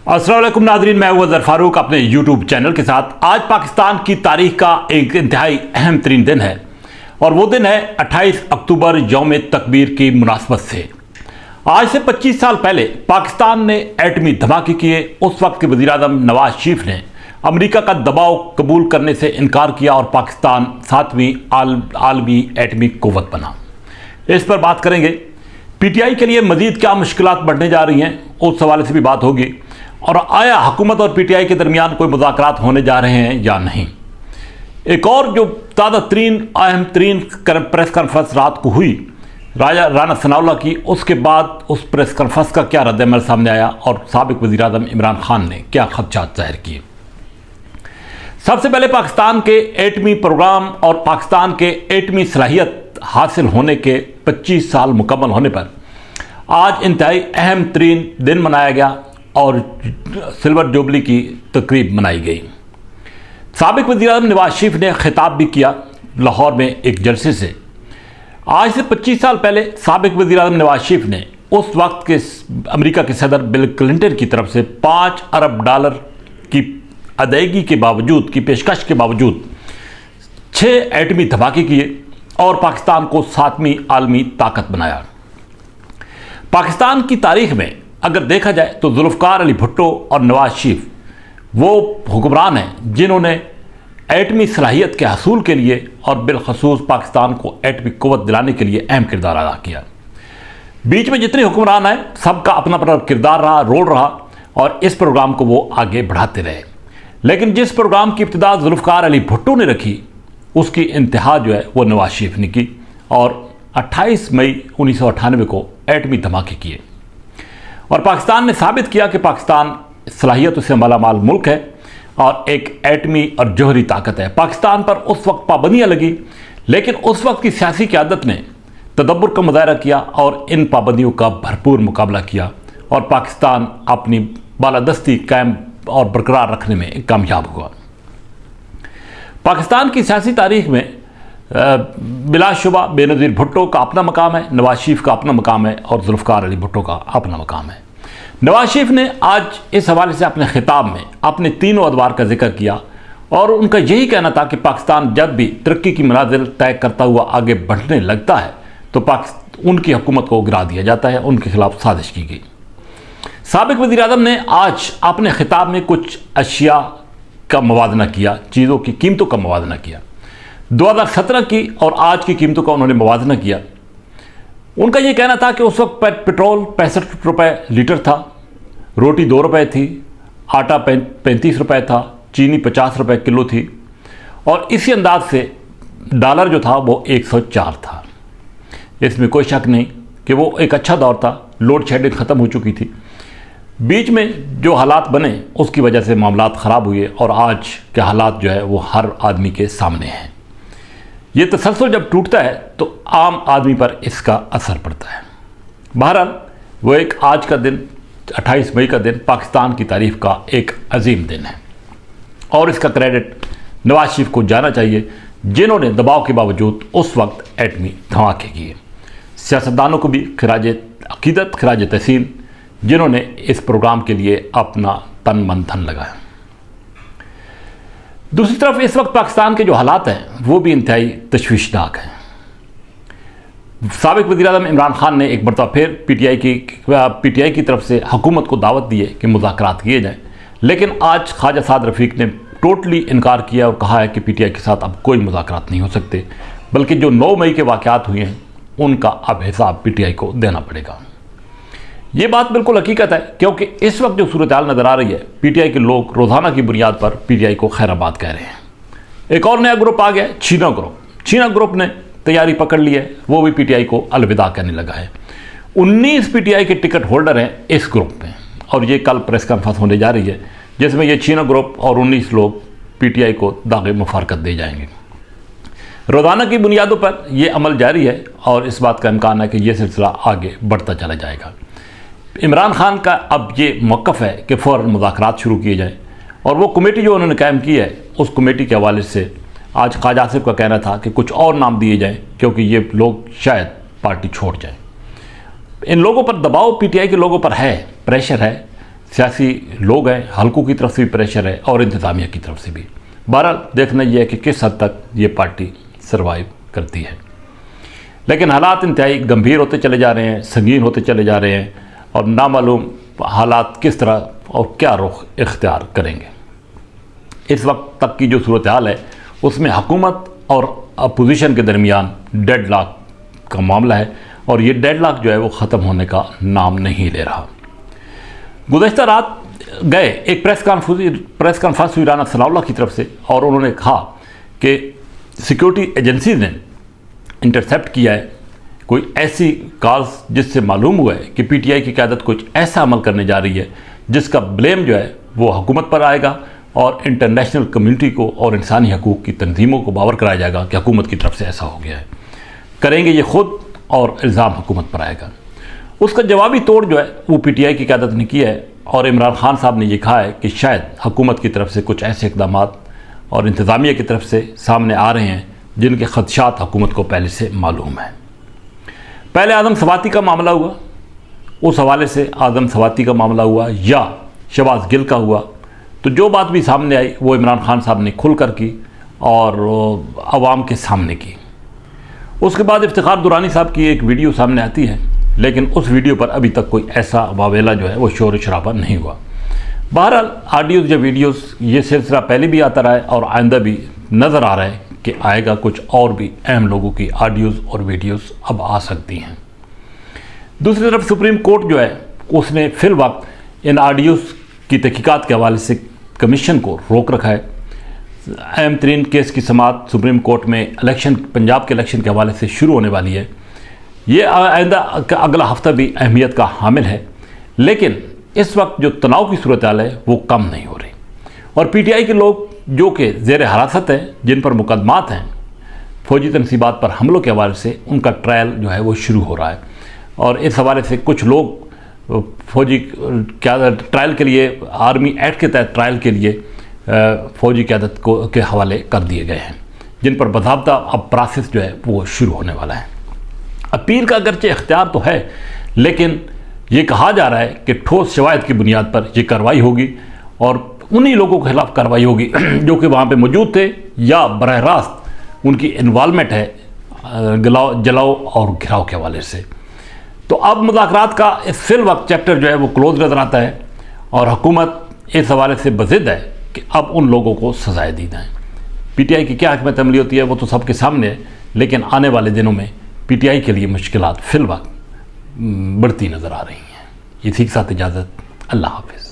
अस्सलाम वालेकुम नाज़रीन, मैं हूं अज़हर फारूक अपने यूट्यूब चैनल के साथ। आज पाकिस्तान की तारीख का एक इंतहाई अहम तरीन दिन है और वो दिन है 28 अक्टूबर यौम तकबीर की मुनासबत से। आज से 25 साल पहले पाकिस्तान ने एटमी धमाके किए। उस वक्त के वज़ीर आज़म नवाज शरीफ ने अमेरिका का दबाव कबूल करने से इनकार किया और पाकिस्तान 7वीं आलमी एटमी कुव्वत बना। इस पर बात करेंगे। पीटीआई के लिए मज़ीद क्या मुश्किलात बढ़ने जा रही हैं, उस हवाले से भी बात होगी। और आया हुकूमत और पीटीआई के दरमियान कोई मुज़ाकरात होने जा रहे हैं या नहीं। एक और जो ताज़ा तरीन अहम तरीन प्रेस कॉन्फ्रेंस रात को हुई राना सनाउल्लाह की, उसके बाद उस प्रेस कॉन्फ्रेंस का क्या रद्द-ए-अमल सामने आया और साबिक वज़ीर आज़म इमरान खान ने क्या खदशात ज़ाहिर किए। सबसे पहले पाकिस्तान के एटमी प्रोग्राम और पाकिस्तान के एटमी सलाहियत हासिल होने के 25 साल मुकम्मल होने पर आज इंतहाई अहम तरीन दिन मनाया गया और सिल्वर जुबली की तकरीब मनाई गई। साबिक वज़ीर आज़म नवाज शरीफ ने खिताब भी किया लाहौर में एक जलसे से। आज से 25 साल पहले साबिक वज़ीर आज़म नवाज शरीफ ने उस वक्त के अमेरिका के सदर बिल क्लिंटन की तरफ से $5 अरब की अदायगी के बावजूद, की पेशकश के बावजूद 6 एटमी धमाके किए और पाकिस्तान को 7वीं आलमी ताकत बनाया। पाकिस्तान की तारीख में अगर देखा जाए तो जुल्फ़िकार अली भुट्टो और नवाज शरीफ वो हुक्मरान हैं जिन्होंने एटमी सलाहियत के हसूल के लिए और बिलखसूस पाकिस्तान को एटमी कुव्वत दिलाने के लिए अहम किरदार अदा किया। बीच में जितने हुक्मरान आए सबका अपना अपना किरदार रहा, रोल रहा और इस प्रोग्राम को वो आगे बढ़ाते रहे। लेकिन जिस प्रोग्राम की इब्तिदा जुल्फ़िकार अली भुट्टो ने रखी, उसकी इंतहा जो है वो नवाज शरीफ ने की और 28 मई 1998 को एटमी धमाके किए। और पाकिस्तान ने साबित किया कि पाकिस्तान सलाहियतों से मालामाल मुल्क है और एक एटमी और जौहरी ताकत है। पाकिस्तान पर उस वक्त पाबंदियाँ लगी, लेकिन उस वक्त की सियासी क़यादत ने तदब्बुर का मुज़ाहरा किया और इन पाबंदियों का भरपूर मुकाबला किया और पाकिस्तान अपनी बालादस्ती कायम और बरकरार रखने में कामयाब हुआ। पाकिस्तान की सियासी तारीख में बिलाशुबा बेनज़ीर भुट्टो का अपना मकाम है, नवाज शरीफ का अपना मकाम है और जुल्फ़िकार अली भुट्टो का अपना मकाम है। नवाज शरीफ ने आज इस हवाले से अपने खिताब में अपने तीनों अदवार का जिक्र किया और उनका यही कहना था कि पाकिस्तान जब भी तरक्की की मनाजिल तय करता हुआ आगे बढ़ने लगता है तो उनकी हुकूमत को गिरा दिया जाता है, उनके खिलाफ साजिश की गई। साबिक वज़ीर आज़म ने आज अपने खिताब में कुछ अशिया का मवाजना किया, चीज़ों की कीमतों का मवाजना किया। 2017 की और आज की कीमतों का उन्होंने मवाजना किया। उनका ये कहना था कि उस वक्त पेट्रोल 65 रुपये लीटर था, रोटी 2 रुपये थी, आटा 35 रुपये था, चीनी 50 रुपये किलो थी और इसी अंदाज से डॉलर जो था वो 104 था। इसमें कोई शक नहीं कि वो एक अच्छा दौर था। लोड शेडिंग ख़त्म हो चुकी थी। बीच में जो हालात बने उसकी वजह से मामलात ख़राब हुए और आज के हालात जो है वो हर आदमी के सामने हैं। ये तसलसल जब टूटता है तो आम आदमी पर इसका असर पड़ता है। बहरहाल वो एक आज का दिन 28 मई का दिन पाकिस्तान की तारीख का एक अजीम दिन है और इसका क्रेडिट नवाज शरीफ को जाना चाहिए जिन्होंने दबाव के बावजूद उस वक्त एटमी धमाके किए। सियासतदानों को भी खिराज अकीदत, खिराज तहसीन जिन्होंने इस प्रोग्राम के लिए अपना तन मन धन लगाया। दूसरी तरफ इस वक्त पाकिस्तान के जो हालात हैं वो भी इंतहाई तशवीशनाक हैं। साबिक वज़ीर आज़म इमरान खान ने एक मरतबा फिर पीटीआई की तरफ से हुकूमत को दावत दी है कि मुज़ाकरात किए जाएं, लेकिन आज ख्वाजा साद रफ़ीक ने टोटली इनकार किया और कहा है कि पीटीआई के साथ अब कोई मुज़ाकरात नहीं हो सकते, बल्कि जो 9 मई के वाक़यात हुए हैं उनका अब हिसाब पीटीआई को देना पड़ेगा। ये बात बिल्कुल हकीकत है क्योंकि इस वक्त जो सूरत हाल नज़र आ रही है, पीटीआई के लोग रोज़ाना की बुनियाद पर पीटीआई को खैराबाद कह रहे हैं। एक और नया ग्रुप आ गया, छीना ग्रुप। छीना ग्रुप ने तैयारी पकड़ ली है, वो भी पीटीआई को अलविदा कहने लगा है। 19 पीटीआई के टिकट होल्डर हैं इस ग्रुप में और ये कल प्रेस कॉन्फ्रेंस होने जा रही है जिसमें ये छीना ग्रुप और 19 लोग पीटीआई को दाग़े मुफारकत दे जाएंगे। रोज़ाना की बुनियादों पर यह अमल जारी है और इस बात का इम्कान है कि यह सिलसिला आगे बढ़ता चला जाएगा। इमरान खान का अब ये मौक़िफ़ है कि फ़ौरन मुज़ाकरात शुरू किए जाएँ और वो कमेटी जो उन्होंने कायम की है उस कमेटी के हवाले से आज ख्वाजा आसिफ का कहना था कि कुछ और नाम दिए जाएँ क्योंकि ये लोग शायद पार्टी छोड़ जाएँ। इन लोगों पर दबाव पीटीआई के लोगों पर है, प्रेशर है। سیاسی لوگ ہیں، حلقوں کی طرف سے بھی پریشر ہے اور انتظامیہ کی طرف سے بھی۔ بہرحال دیکھنا یہ ہے کہ کس حد تک یہ پارٹی سروائیو کرتی ہے، لیکن حالات انتہائی گمبھیر ہوتے چلے جا رہے ہیں، سنگین ہوتے چلے جا رہے ہیں، اور نامعلوم حالات کس طرح اور کیا رخ اختیار کریں گے۔ اس وقت تک کی جو صورتحال ہے اس میں حکومت اور اپوزیشن کے درمیان ڈیڈ لاک کا معاملہ ہے، اور یہ ڈیڈ لاک جو ہے وہ ختم ہونے کا نام نہیں لے رہا۔ گزشتہ رات گئے ایک پریس کانفرنس ہوئی رانا ثناء اللہ کی طرف سے، اور انہوں نے کہا کہ سیکیورٹی ایجنسیز نے انٹرسیپٹ کیا ہے کوئی ایسی کالز جس سے معلوم ہوا ہے کہ پی ٹی آئی کی قیادت کچھ ایسا عمل کرنے جا رہی ہے جس کا بلیم جو ہے وہ حکومت پر آئے گا، اور انٹرنیشنل کمیونٹی کو اور انسانی حقوق کی تنظیموں کو باور کرایا جائے گا کہ حکومت کی طرف سے ایسا ہو گیا ہے، کریں گے یہ خود، اور الزام حکومت پر آئے گا۔ اس کا جوابی توڑ جو ہے وہ پی ٹی آئی کی قیادت نے کیا ہے، اور عمران خان صاحب نے یہ کہا ہے کہ شاید حکومت کی طرف سے کچھ ایسے اقدامات اور انتظامیہ کی طرف سے سامنے آ رہے ہیں جن کے خدشات حکومت کو پہلے سے معلوم ہیں۔ پہلے اعظم سواتی کا معاملہ ہوا، اس حوالے سے اعظم سواتی کا معاملہ ہوا یا شہباز گل کا ہوا، تو جو بات بھی سامنے آئی وہ عمران خان صاحب نے کھل کر کی اور عوام کے سامنے کی۔ اس کے بعد افتخار درانی صاحب کی ایک ویڈیو سامنے آتی ہے، لیکن اس ویڈیو پر ابھی تک کوئی ایسا واویلا جو ہے وہ شور و شرابہ نہیں ہوا۔ بہرحال آڈیوز یا ویڈیوز یہ سلسلہ پہلے بھی آتا رہا ہے اور آئندہ بھی نظر آ رہا ہے کہ آئے گا، کچھ اور بھی اہم لوگوں کی آڈیوز اور ویڈیوز اب آ سکتی ہیں۔ دوسری طرف سپریم کورٹ جو ہے اس نے فی الوقت ان آڈیوز کی تحقیقات کے حوالے سے کمیشن کو روک رکھا ہے۔ اہم ترین کیس کی سماعت سپریم کورٹ میں پنجاب کے الیکشن کے حوالے سے شروع ہونے والی ہے۔ یہ آئندہ اگلا ہفتہ بھی اہمیت کا حامل ہے، لیکن اس وقت جو تناؤ کی صورتحال ہے وہ کم نہیں ہو رہی، اور پی ٹی آئی کے لوگ جو کہ زیر حراست ہیں، جن پر مقدمات ہیں فوجی تنصیبات پر حملوں کے حوالے سے، ان کا ٹرائل جو ہے وہ شروع ہو رہا ہے، اور اس حوالے سے کچھ لوگ فوجی ٹرائل کے لیے آرمی ایکٹ کے تحت ٹرائل کے لیے فوجی قیادت کے حوالے کر دیے گئے ہیں، جن پر باضابطہ اب پروسیس جو ہے وہ شروع ہونے والا ہے۔ اپیل کا اگرچہ اختیار تو ہے، لیکن یہ کہا جا رہا ہے کہ ٹھوس شواہد کی بنیاد پر یہ کارروائی ہوگی، اور انہی لوگوں کے خلاف کارروائی ہوگی جو کہ وہاں پہ موجود تھے یا براہ راست ان کی انوالومنٹ ہے جلاؤ اور گھراؤ کے حوالے سے۔ تو اب مذاکرات کا فی الوقت چیپٹر جو ہے وہ کلوز نظر آتا ہے، اور حکومت اس حوالے سے بضد ہے کہ اب ان لوگوں کو سزائیں دی جائیں۔ پی ٹی آئی کی کیا حکمت عملی ہوتی ہے وہ تو سب کے سامنے ہے، لیکن آنے والے دنوں میں پی ٹی آئی کے لیے مشکلات فی الوقت بڑھتی نظر آ رہی ہیں۔ اسی کے ساتھ اجازت، اللہ حافظ۔